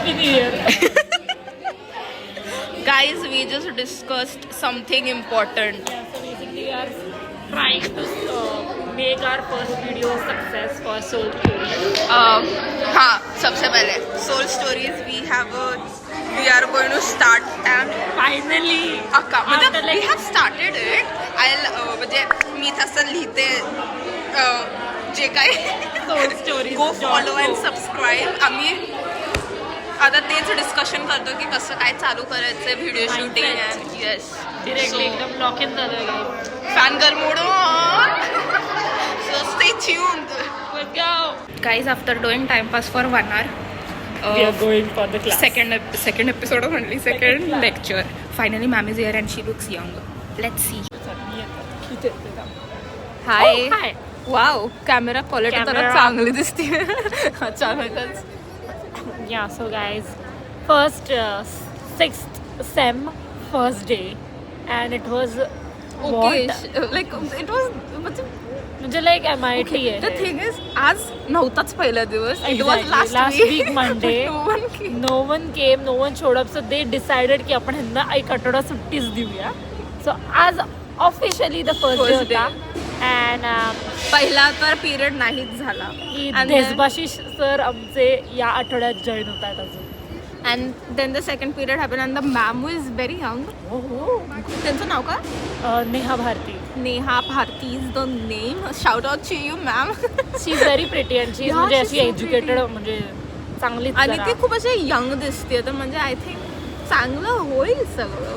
Happy New Year. Guys, we just discussed something important. Yeah, so basically we are trying to make our first video a success for Soul Stories. हाँ, सबसे पहले Soul Stories we are going to start and Finally, मतलब we have started it. म्हणजे मी तसं लिहिते जे काही Soul Stories. go follow and subscribe. आम्ही आता तेच डिस्कशन करतो की कसं काय चालू करायचंय video shooting and yes Directly एकदम लॉक इन झालं. Fan girl mode so stay tuned. Let's go. Guys, after doing time pass for 1 hour, We are going for the class. second episode of only second class. lecture. Finally, ma'am is here and she looks young. Let's see. Hi. Oh, hi. Wow, camera quality तर Camera. चांगली दिसते. अचानकच. Yeah, so guys, first 6th sem, first day, and it was Okay, what? like it was मतलब म्हणजे like MIT आहे. the thing is आज नव्हताच पहिला दिवस. It was Exactly. last week Monday. No one came. No one came, no one showed up, so they decided की आपण ह्यांना एक आठवडा सुट्टीच देऊया. So आज officially the first day First day. होता. And पहिला तर पिरियड नाहीच झाला. And then- देशभाषी सर आमचे या आठवड्यात जॉईन होत आहेत अजून. And then the second period happened and the ma'am was very young. त्यांचं नाव काय? Neha Bharati. Neha Bharati is the name. Shout out to you, ma'am. She is very pretty and she is Yeah, म्हणजे she's अशी so एज्युकेटेड म्हणजे चांगली. आणि ती खूप अशी यंग दिसते तर म्हणजे आय थिंक चांगलं होईल सगळं.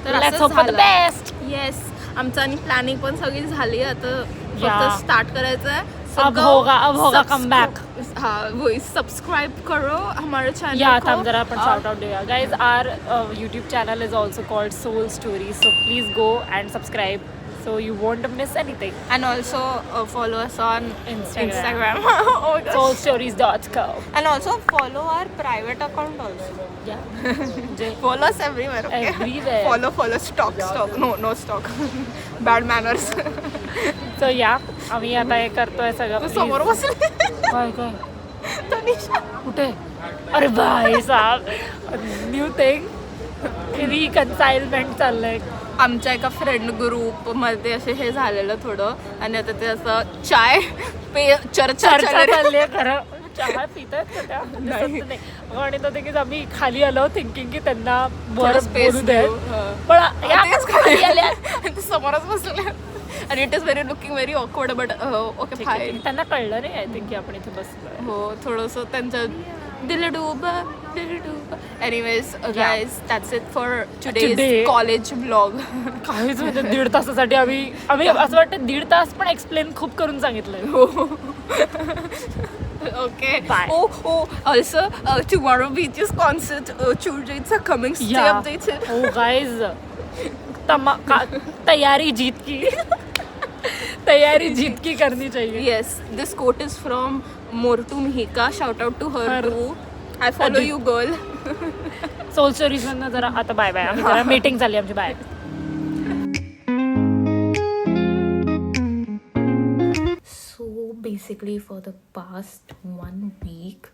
तर let's hope for the best. Yes, आमचं आणि प्लॅनिंग पण सगळी झाली. आता Yeah. फक्त स्टार्ट करायचं आहे. अब होगा कमबॅक. हाँ वही सब्सक्राइब करो हमारे चैनल या को. थांब जरा आपण शाउट आउट देऊया. Guys our YouTube channel is also called soul stories, so please go and subscribe so you won't miss anything. And also follow us on Instagram. Oh my gosh. soulstories.com. And also follow our private account also. Yeah. Follow us everywhere, okay? Everywhere. Follow. Stock. No stock. Bad manners. सो या आम्ही आता हे करतोय सगळं. समोर Please. बसले काय काय तनिषा. कुठे? अरे भाई साहब, न्यू थिंग, रिकन्साइलमेंट चाललंय. आमच्या एका फ्रेंड ग्रुप मध्ये असे हे झालेलं थोडं आणि आता ते असं चाय पे चर्चा चर्चा चालू आहे. चालली आहे खरं. चहा पितात का त्या? नाही. दिसत नाही. आणि तो थिंग आम्ही खाली आलो थिंकिंग की त्यांना वर थोडं space बोलू दे, देऊ. हं. पण या तेच खाली आल्या. ते समोरच बसले आणि it is very looking very awkward but okay ठीक आहे, फाईन. त्यांना कळलं नाही आय थिंक की आपण इथे बसलोय. हो थोडंसं त्यांचं दिलडूब. Anyways guys that's it for today's Today. College blog. काहीच म्हणजे 1.5 तासासाठी आम्ही असं वाटतं 1.5 तास पण एक्सप्लेन खूप करून सांगितलंय. Okay. Bye. Oh, also, tomorrow BTS concert dates are coming. Stay Yeah. updated. Oh guys, तैयारी जीत की करनी चाहिए. Yes, this quote is from Mortu Mihika. Shout out to her Her. too. I follow Adit. you, girl. Soul stories मधनं जरा आता bye bye. आम्ही जरा meeting झाली आमची. Bye. So basically, for the past 1 week,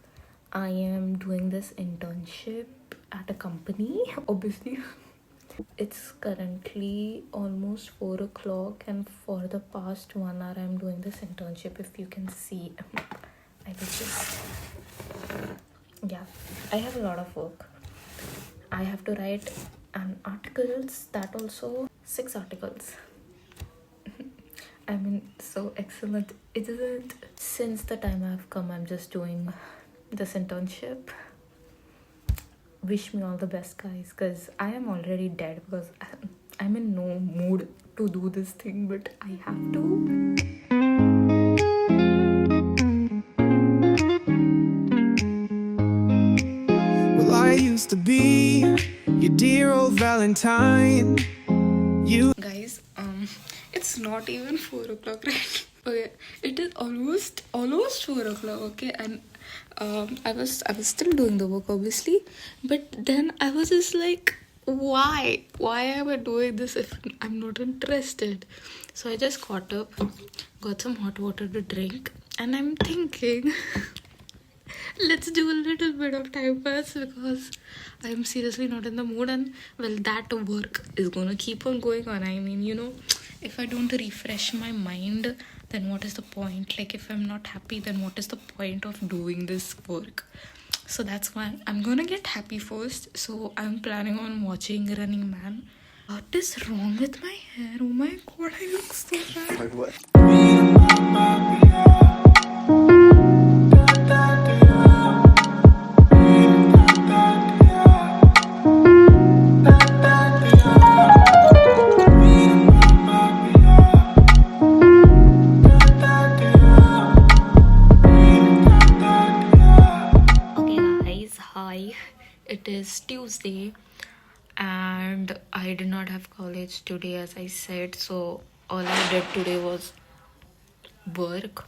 I am doing this internship at a company. Obviously, it's currently almost 4 o'clock, and for the past 1 hour, I'm doing this internship. If you can see, I will just. Yeah, I have a lot of work. I have to write articles, that also 6 articles. I mean, so excellent. It isn't. Since the time I've come, I'm just doing this internship. Wish me all the best, guys, because I am already dead because I'm in no mood to do this thing, but I have to. Well, I used to be your dear old Valentine. You Guys, it's not even 4 o'clock, right? Okay, it is almost 4 o'clock. Okay, and I was still doing the work, obviously, but then I was just like, why am I doing this if I'm not interested? So I just got up, got some hot water to drink, and I'm thinking let's do a little bit of time pass because I'm seriously not in the mood, and well, that work is gonna keep on going on. I mean, you know, if I don't refresh my mind, then what is the point? Like, if I'm not happy, then what is the point of doing this work? So that's why I'm gonna get happy first. So I'm planning on watching Running Man. What is wrong with my hair? Oh my god, I look so bad. Okay guys, hi. It is Tuesday and I did not have college today as I said, so all I did today was work.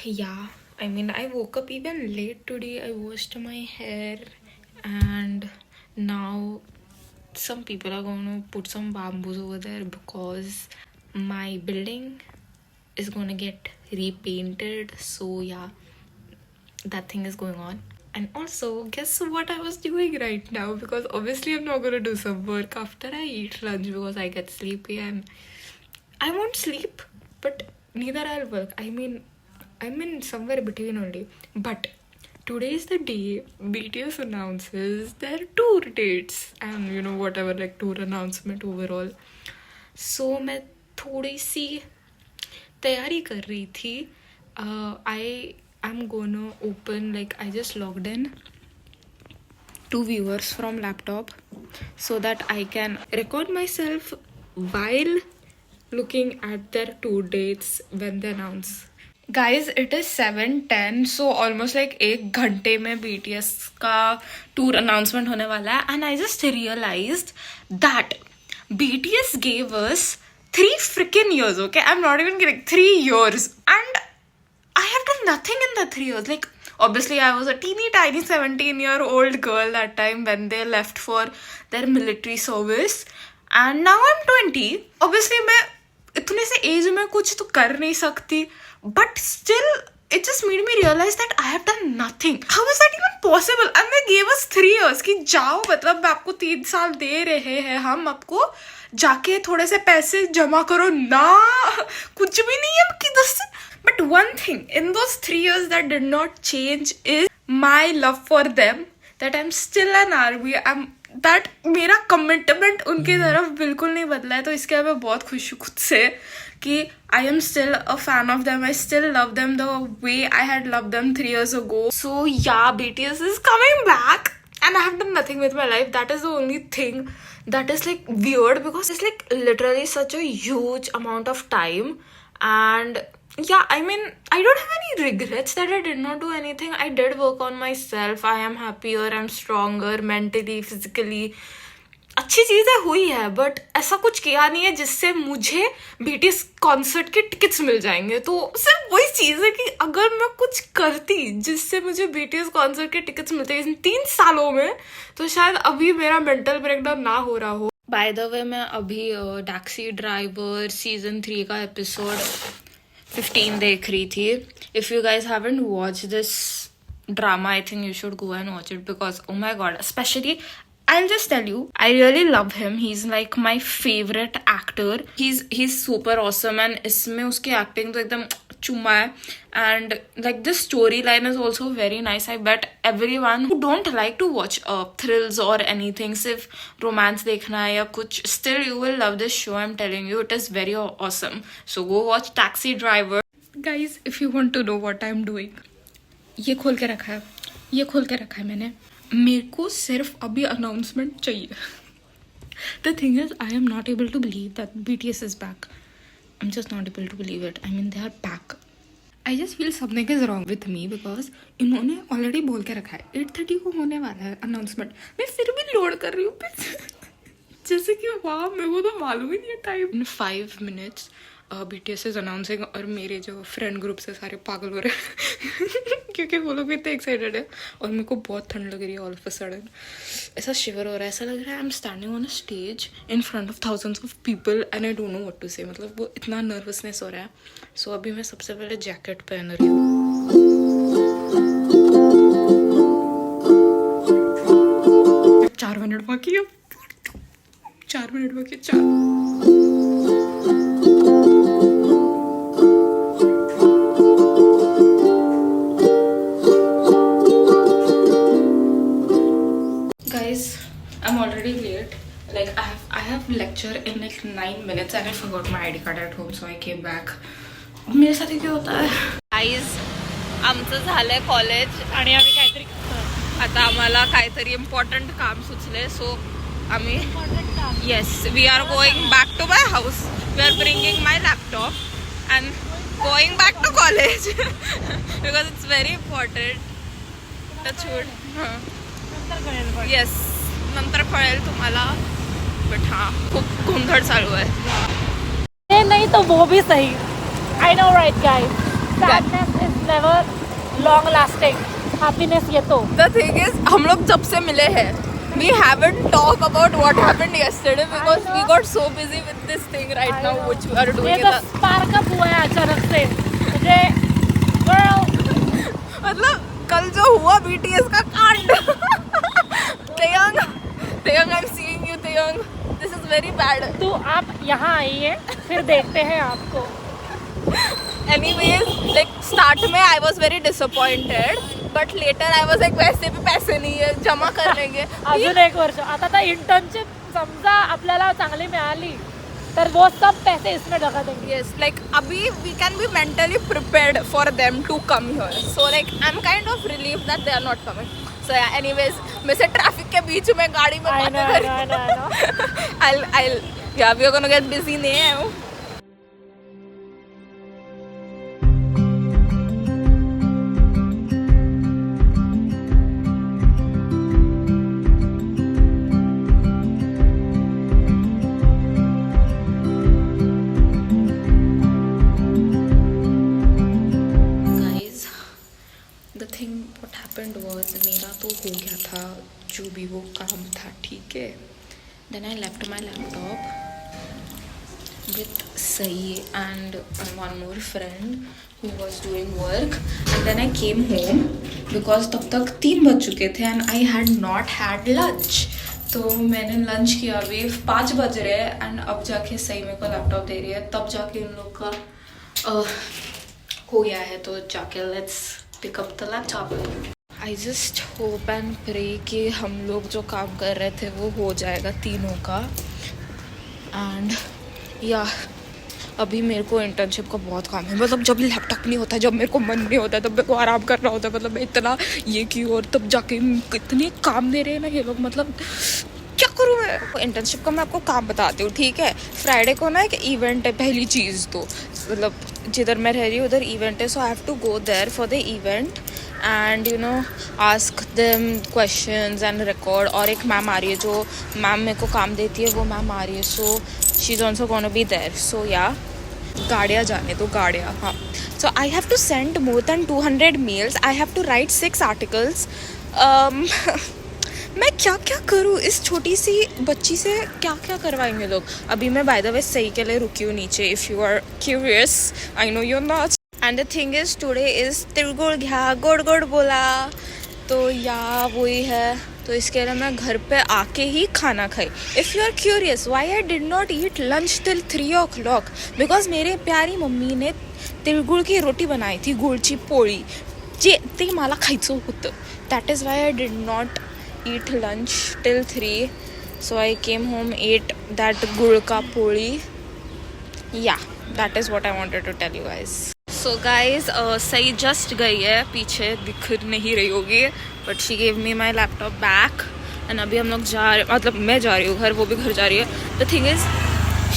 Yeah, I mean, I woke up even late today. I washed my hair and now some people are going to put some bamboos over there because my building is going to get repainted. So yeah, that thing is going on. And also, guess what I was doing right now? Because obviously I'm not gonna do some work after I eat lunch because I get sleepy and I won't sleep, but neither I'll work. I mean, I'm in somewhere between only. But today is the day BTS announces their tour dates and you know whatever, like tour announcement overall. So मैं थोड़ी सी तैयारी कर रही थी. I'm gonna open, like, I just logged in 2 viewers from laptop so that I can record myself while looking at their tour dates when they announce. Guys, it is 7:10, so almost like 1 घंटे में BTS का tour announcement होने वाला है. And I just realized that BTS gave us 3 freaking years, okay? I'm not even kidding, 3 years. And I have done nothing in the 3 years. Like, obviously, I was a teeny tiny 17-year-old girl that time when they left for their military service. And now I'm 20. Obviously, मैं इतने से as में कुछ तो कर नहीं सकती. But still, it just made me realize that I have done nothing. How is that even possible? And they gave us 3 years कि जाओ, मतलब आपको 3 साल दे रहे हैं हम आपको, जाके थोड़े से पैसे जमा करो ना. कुछ भी नहीं है कि 10. But one thing in those 3 years that did not change is my love for them. That I'm still an army. That मेरा commitment उनकी तरफ बिल्कुल नहीं बदला है. तो इसके लिए मैं बहुत खुश हूँ खुद से कि I am still a fan of them. I still love them the way I had loved them 3 years ago. So yeah, BTS is coming back and I have done nothing with my life. That is the only thing that is like weird because it's like literally such a huge amount of time. And yeah, I mean, I don't have any regrets that I did not do anything. I did work on myself. I am happier, I'm stronger mentally, physically. अच्छी चीज़ें हुई है, but ऐसा कुछ किया नहीं है जिससे मुझे BTS कॉन्सर्ट के टिकट्स मिल जाएंगे. तो सिर्फ वही चीज़ है कि अगर मैं कुछ करती जिससे मुझे BTS कॉन्सर्ट के टिकट्स मिलते इन 3 सालों में, तो शायद अभी मेरा मेंटल ब्रेकडाउन ना हो रहा हो. बाय द वे, मैं अभी टैक्सी ड्राइवर सीजन 3 का एपिसोड 15 देख रही थी. If you guys haven't watch this drama, I think you should go and watch it because oh my god, especially I'll just tell you, I really love him. He's like my favorite actor. He's super awesome and इसमें उसकी acting तो एकदम चुम्मा है. And like this storyline is also very nice. I bet everyone who don't like to watch thrills or anything, सिर्फ romance देखना है या कुछ, still you will love this show. I'm telling you, it is very awesome. So go watch Taxi Driver. Guys, if you want to know what I'm doing, ये खोल के रखा है मैंने. मेरे को सिर्फ अभी अनाउंसमेंट चाहिए. The thing is, I am not able to believe that BTS is back. I'm just not able to believe it. I mean, they are back. I just feel something is wrong with me because इन्होंने already बोल के रखा है 8:30 को होने वाला है announcement. मैं फिर भी लोड कर रही हूँ जैसे कि वाह, मेरे को तो मालूम ही नहीं है time. In 5 minutes BTS is announcing और मेरे जो फ्रेंड ग्रुप से सारे पागल हो रहे हैं क्योंकि वो लोग इतने एक्साइटेड है और मेरे को बहुत ठंड लग रही है. ऑल ऑफ अ सडन ऐसा शिवर हो रहा है, ऐसा लग रहा है I am standing on a stage in front of thousands of people and I don't know what to say. मतलब वो इतना नर्वसनेस हो रहा है. सो अभी मैं सबसे पहले जैकेट पहन रही हूँ. चार मिनट बाकी है, 4 मिनट बाकी है, 4। Guys, I'm already late. Like I have lecture in like 9 minutes and I forgot my ID card at home, so I came back. मेरे साथ ही क्या होता है? गाईज आमचं झालंय कॉलेज आणि आम्ही काहीतरी आता आम्हाला काहीतरी इम्पॉर्टंट काम सुचले सो आम्ही yes we are going back to my house we are bringing my laptop and going back to college because it's very important touch wood yes नंतर कळेल तुम्हाला बट हां खूप गोंधळ चालू आहे ये नहीं तो वो भी सही. I know right guys. Sadness is never long lasting. Happiness ये तो. The thing is, हम लोग जब से मिले हैं, we haven't talked about what happened yesterday because we got so busy with this thing right now which we are doing. ये तो spark up हुआ है अचानक से. मुझे girl मतलब कल जो हुआ BTS का कांड. Taeyang, I'm seeing you, Taeyang. This is very bad. तो आप यहाँ आइए फिर देखते हैं आपको. Anyways, like start में I was very disappointed, but later I was like वैसे भी पैसे नहीं है जमा कर लेंगे. अजून एक वर्ष आता तर इंटर्नशिप समजा आपल्याला चांगली मिळाली तर वो सब पैसे इसमें लगा देंगे. Yes, like अभी we can be mentally prepared for them to come here. So like I'm kind of relieved that they are not coming. So yeah, anyways, मैं से ट्रैफिक के बीच में गाड़ी में बातें कर रही हूँ. I'll yeah, we are gonna get busy now. मेरा तो हो गया था जो भी वो काम था, ठीक है. Then I left my laptop with Sai and one more friend who was doing work and then I came home because तब तक 3 बज चुके थे and I had not had lunch. तो मैंने लंच किया अभी 5 बज रहे हैं एंड अब जाके सही मेरे को लैपटॉप दे रही है, तब जाके इन लोग का हो गया है. तो जाके let's pick up the laptop. I just hope and pray कि हम लोग जो काम कर रहे थे वो हो जाएगा तीनों का. एंड या अभी मेरे को इंटर्नशिप का बहुत काम है. मतलब जब लैपटॉप नहीं होता, जब मेरे को मन नहीं होता, तब मेरे को आराम करना होता है. मतलब मैं इतना ये की और तब जाके इतने काम दे रहे हैं ना ये लोग. मतलब क्या करूँ मैं. इंटर्नशिप का मैं आपको काम बताती हूँ, ठीक है. फ्राइडे को ना एक इवेंट है. पहली चीज़ तो मतलब जिधर मैं रह रही हूँ उधर इवेंट है, so I have to go there for the event and you know ask them questions and record. और एक मैम आ रही है जो मैम मेरे को काम देती है, वो मैम आ रही है. So she is also gonna be there. So या गाड़ियाँ जाने दो, गाड़ियाँ. हाँ. So I have to send more than 200 mails. I have to write 6 articles. मैं क्या क्या करूँ इस छोटी सी बच्ची से, क्या क्या करवाएंगे लोग. अभी मैं बाय द वे सही के लिए रुकी हूँ नीचे. If you are curious, I know you not. And the thing is today is तिलगुड़ घ्या गोड़ गोड़ बोला. तो या वही है. तो इसके लिए मैं घर पे आके ही खाना खाई. If you are curious why I did not eat lunch till 3 o'clock, because मेरे प्यारी मम्मी ने तिळगुळ की रोटी बनाई थी, गुळची पोळी, जे ते मला खायचं होतं. That is why I did not eat lunch till 3. So I came home, ate that gulka poli. Yeah, that is what I wanted to tell you guys. So guys, सही just गई है पीछे, दिख नहीं रही होगी, but she gave me my laptop back. And अभी हम लोग जा रहे, मतलब मैं जा रही हूँ घर, वो भी घर जा रही है. The thing is,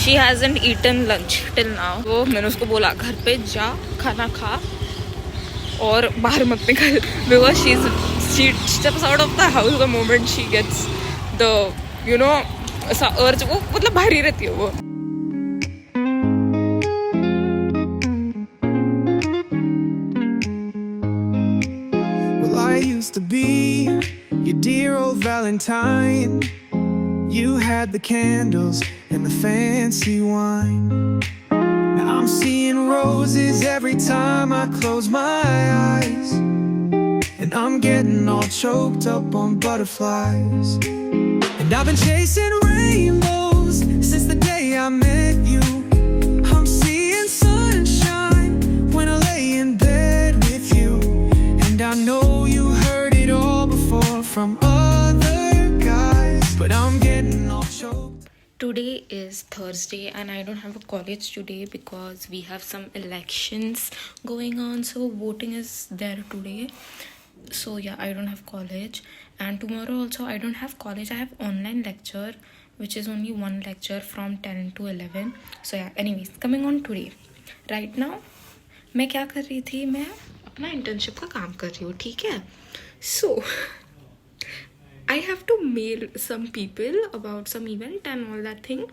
she hasn't eaten lunch till now. तो मैंने उसको बोला घर पे जा खाना खा और बाहर मत निकल, because she steps out of the house the moment she gets the you know ऐसा urge. वो मतलब बाहर ही रहती है वो. Well, I used to be your dear old Valentine. You had the candles and the fancy wine. Now I'm seeing roses every time I close my eyes. And I'm getting all choked up on butterflies. And I've been chasing rainbows since the day I met you. I'm seeing sunshine when I lay in bed with you. And I know you heard it all before from other guys, but I'm getting all choked. Today is Thursday and I don't have a college today because we have some elections going on, so voting is there today. So yeah, I don't have college, and tomorrow also I don't have college. I have online lecture, which is only one lecture from 10 to 11. So yeah, anyways, coming on today. Right now मैं क्या कर रही थी, मैं अपना internship का काम कर रही हूँ, ठीक है. So I have to mail some people about some event and all that thing.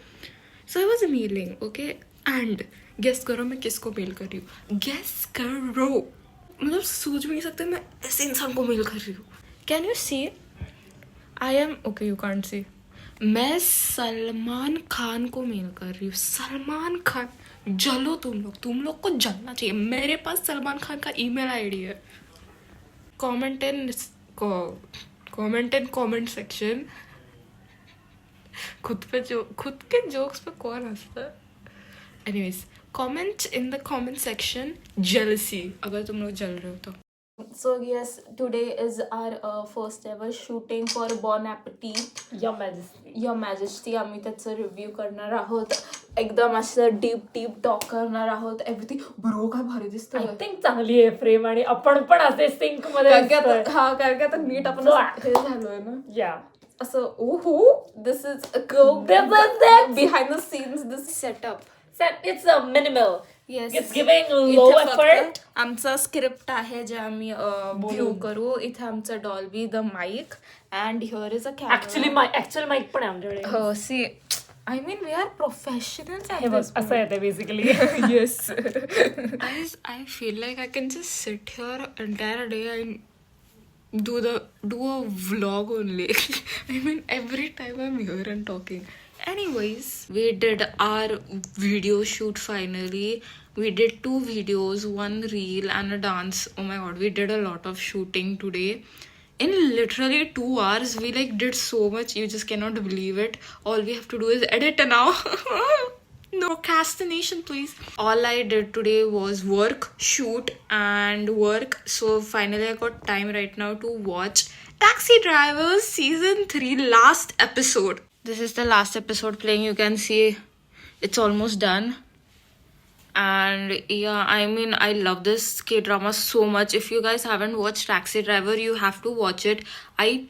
So I was mailing, okay? And guess करो मैं किसको mail कर रही हूँ? Guess करो. मतलब सोच भी नहीं सकते मैं ऐसे इंसान को मेल कर रही हूँ. Can you see? I am okay. You can't see. मैं सलमान खान को मेल कर रही हूँ. सलमान खान, जलो तुम लोग को जलना चाहिए. मेरे पास सलमान खान का email ID है. Comment in comment section. खुद के jokes पे कौन हंसता है? Anyways, comment in the comment section jealousy अगर तुम लोग जल रहे हो तो. So yes, today is our first ever shooting for Bon Appetit. Your Majesty. Your Majesty, आम्ही त्याचं रिव्ह्यू करणार आहोत. एकदम असं डीप टॉक करणार आहोत. एव्हरीथिंग. ब्रो काय भारी दिसतंय. I think चांगली आहे फ्रेम आणि आपण पण असे सिंक मध्ये दिसतोय. कारण की आता नीट आपण हे झालोय ना. Yeah. असं ओहो, this is a go behind the scenes, this setup. It's a minimal. Yes. It's giving low effort. आमचं स्क्रिप्ट आहे जे आम्ही व्ह्यू करू. इथे आमचं Dolby the mic and here is a camera. Actual mic पण आहे आमच्याकडे. हो, सी I mean we are professionals at हे बघ this असं येते basically. yes. I feel like I can just sit here entire day and do a vlog only. I mean every time I'm here and talking. Anyways, we did our video shoot finally. We did 2 videos, 1 reel and a dance. Oh my god, we did a lot of shooting today. In literally 2 hours, we like did so much, you just cannot believe it. All we have to do is edit now. No procrastination, please. All I did today was work, shoot and work. So finally I got time right now to watch Taxi Drivers season 3 last episode. This is the last episode playing. You can see it's almost done. And yeah, I mean, I love this K-drama so much. If you guys haven't watched Taxi Driver, you have to watch it. I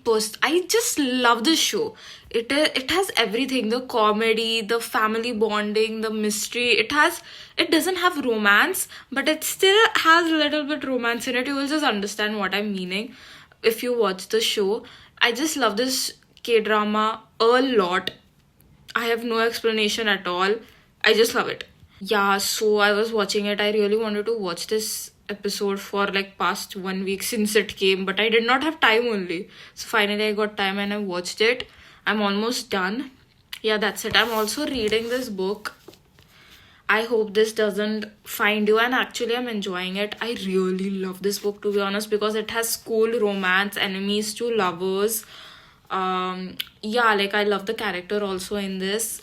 just love this show. It has everything: the comedy, the family bonding, the mystery. It doesn't have romance, but it still has a little bit romance in it. You will just understand what I'm meaning if you watch the show. I just love this K-drama a lot. I have no explanation at all. I just love it. Yeah, so I was watching it. I really wanted to watch this episode for like past 1 week since it came, but I did not have time only. So finally I got time and I watched it. I'm almost done. Yeah, that's it. I'm also reading this book. I hope this doesn't find you, and actually I'm enjoying it. I really love this book, to be honest, because it has school romance, enemies to lovers. Yeah, like I love the character also in this.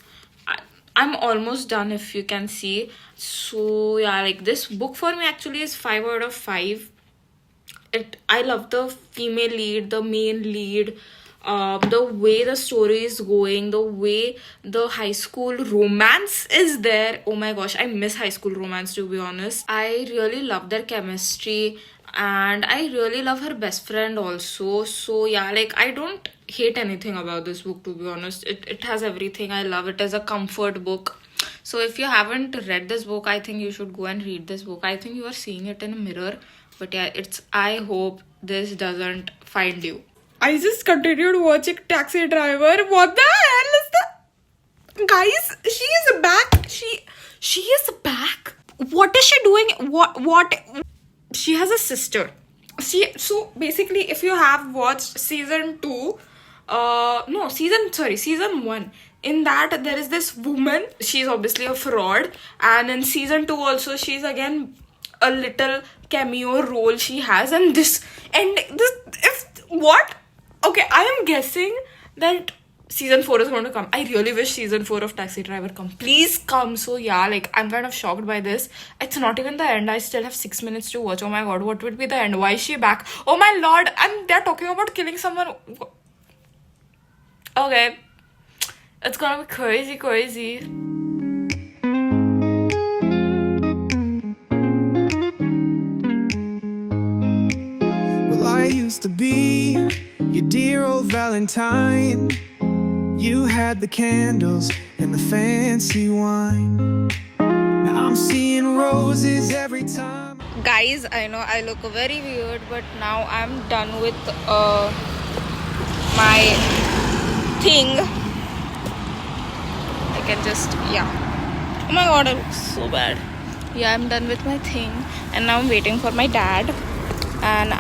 I'm almost done, if you can see. So yeah, like this book for me actually is 5 out of 5. I love the female lead, the main lead, the way the story is going, the way the high school romance is there. Oh my gosh, I miss high school romance, to be honest. I really love their chemistry, and I really love her best friend also. So yeah, like I don't hate anything about this book, to be honest. It has everything I love. It is a comfort book. So if you haven't read this book, I think you should go and read this book. I think you are seeing it in a mirror, but yeah, I hope this doesn't find you. I just continued watching Taxi Driver. What the hell is that? Guys, she is back. She is back. What is she doing? What? She has a sister. So basically, if you have watched season 2, season 1. In that, there is this woman. She's obviously a fraud. And in season 2 also, she's again a little cameo role she has, and this if what? Okay, I am guessing that season 4 is going to come. I really wish season 4 of Taxi Driver come. Please come. So yeah, like I'm kind of shocked by this. It's not even the end. I still have 6 minutes to watch. Oh my god, what would be the end? Why is she back? Oh my lord, and they're talking about killing someone. Okay, it's gonna be crazy. Well, I used to be your dear old Valentine. You had the candles and the fancy wine. Now I'm seeing roses every time. Guys, I know I look very weird, but now I'm done with my thing. I can just, yeah. Oh my god, I look so bad. Yeah, I'm done with my thing, and now I'm waiting for my dad. And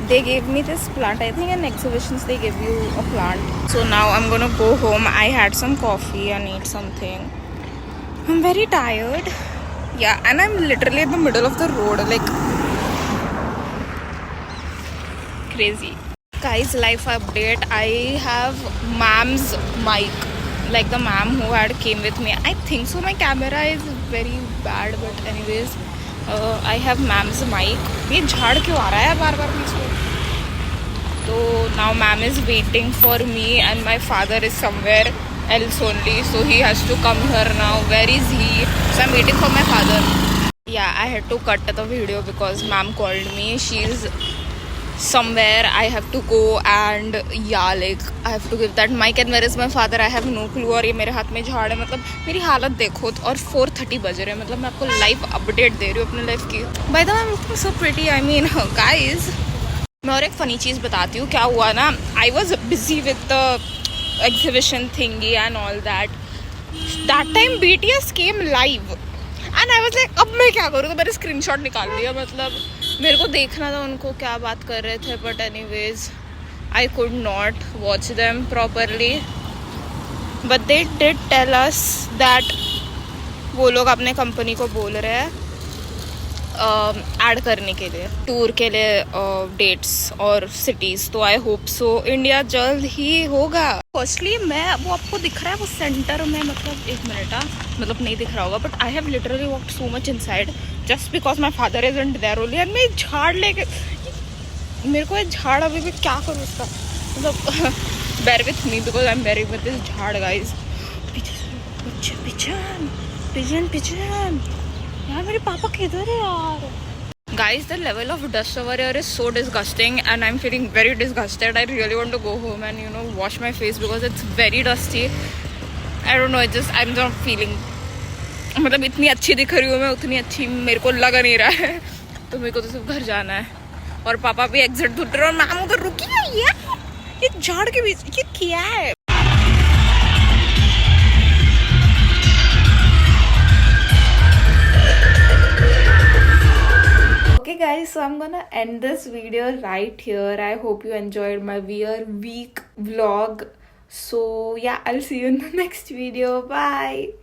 they gave me this plant. I think in exhibitions they give you a plant. So now I'm gonna go home. I had some coffee and eat something. I'm very tired. Yeah, and I'm literally in the middle of the road, like crazy. Guys, life update. I have ma'am's mic, like the ma'am who had came with me. I think so. My camera is very bad, but anyways, I have ma'am's mic. ये झाड़ क्यों आ रहा है बार-बार बीच में? So now ma'am is waiting for me, and my father is somewhere else only, so he has to come here now. Where is he? So I'm waiting for my father. Yeah, I had to cut the video because ma'am called me. She's somewhere. I have to go, and yeah, like I have to give that mic. And where is my father? I have no clue. और ये मेरे हाथ में झाड़ है. मतलब मेरी हालत देखो. और 4:30 बज रहे हैं. मतलब मैं आपको लाइव अपडेट दे रही हूँ अपने लाइफ की. By the way, I'm looking so pretty. I mean, guys. मैं और एक फ़नी चीज़ बताती हूँ. क्या हुआ ना, I was busy with the exhibition thingy and all that. That time BTS came live and I was like, अब मैं क्या करूँ? तो मैंने स्क्रीनशॉट निकाल लिया. मतलब मेरे को देखना था उनको क्या बात कर रहे थे, but anyways I could not watch them properly. But they did tell us that वो लोग अपने कंपनी को बोल रहे हैं ऐड करने के लिए, टूर के लिए डेट्स और सिटीज़. तो आई होप सो इंडिया जल्द ही होगा. फर्स्टली मैं वो आपको दिख रहा है वो सेंटर में, मतलब एक मिनट, मतलब नहीं दिख रहा होगा, but I have literally walked so much inside just because my father is in their only. And मैं झाड़ लेके, मेरे को ये झाड़ अभी भी क्या करूँ उसका, मतलब bear with me because I am bearing with this झाड़ गाइज. पिजन यार, मेरे पापा किधर है यार? Guys, the level of dust over here is so disgusting and I'm feeling very disgusted. I really want to go home and wash my face because it's very dusty. I don't know, I'm not feeling, मतलब इतनी अच्छी दिख रही हूँ मैं, उतनी अच्छी मेरे को लग नहीं रहा है. तो मेरे को तो सिर्फ घर जाना है और पापा भी एग्जिट ढूंढ रहे और मैम उधर रुकी हुई है. ये झाड़ के बीच ये क्या है? Okay guys, so I'm gonna end this video right here. I hope you enjoyed my week vlog. So yeah, I'll see you in the next video. Bye.